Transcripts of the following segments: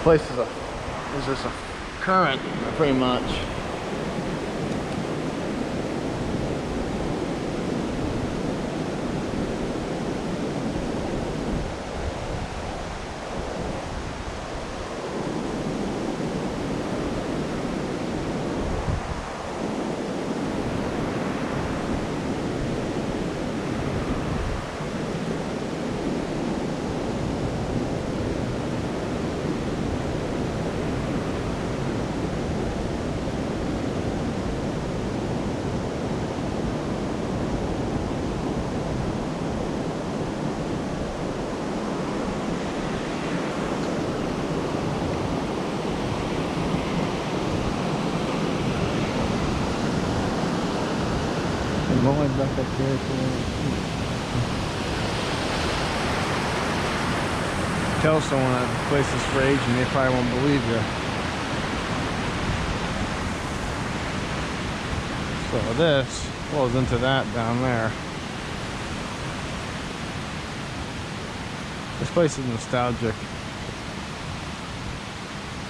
place is just a current, pretty much. Going back up here tell someone that the place is for age and they probably won't believe you. So this flows into that down there. This place is nostalgic.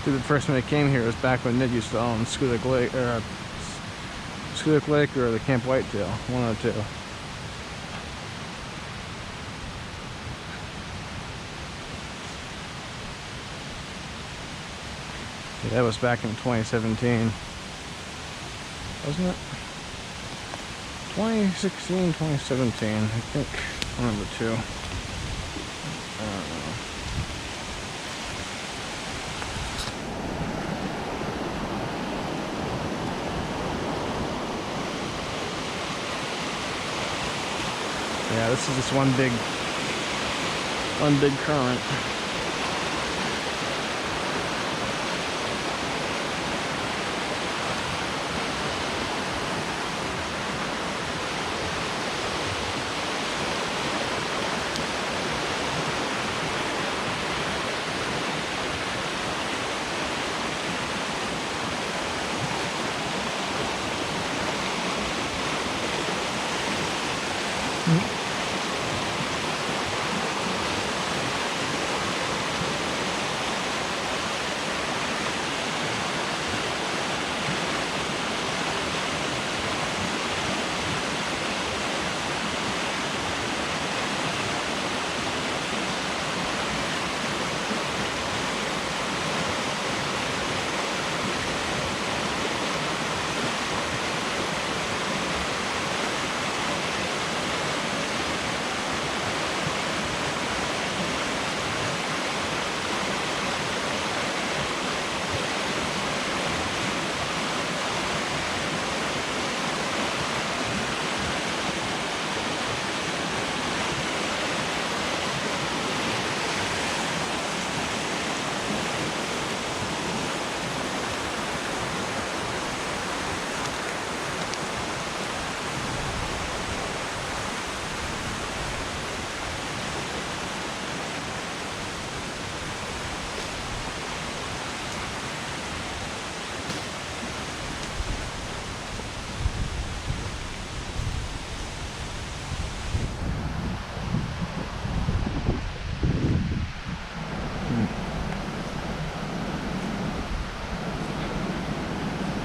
The first time I came here was back when Ned used to own Schoodic Lake, or Schoodic Lake or the Camp Whitetail, one of the two. Yeah, that was back in 2017, wasn't it? 2016, 2017, I think, one of the two. I don't know. Yeah, this is just one big current.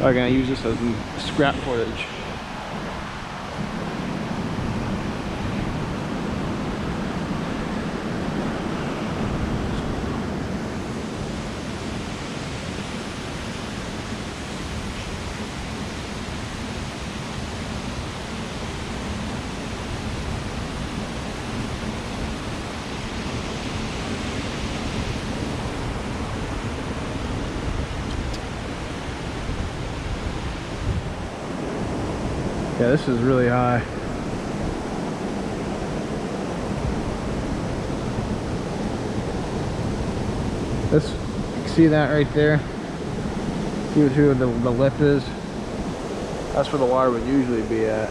I'm gonna use this as scrap footage. Yeah, this is really high. This, you can see that right there? See where the lip is? That's where the water would usually be at.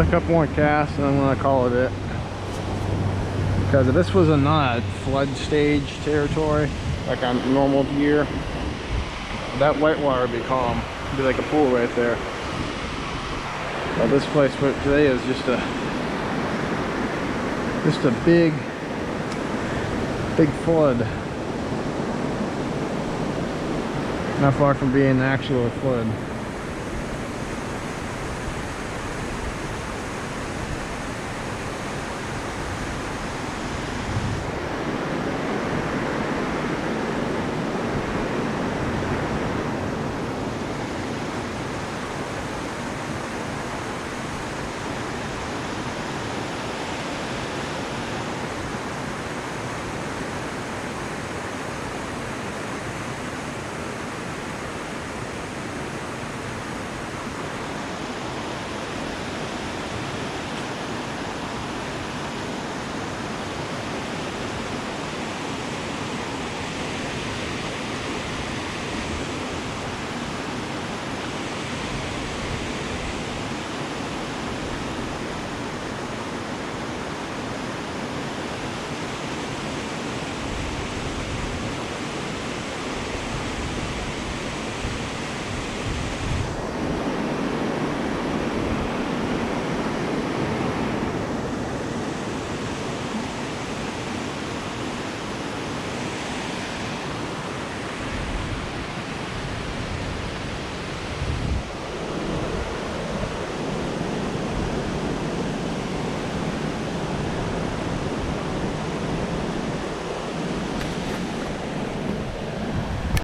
a couple more casts and I'm gonna call it it. Because if this was a not flood stage territory, like on normal year, that whitewater would be calm. It'd be like a pool right there. But this place for today is just a big flood. Not far from being an actual flood.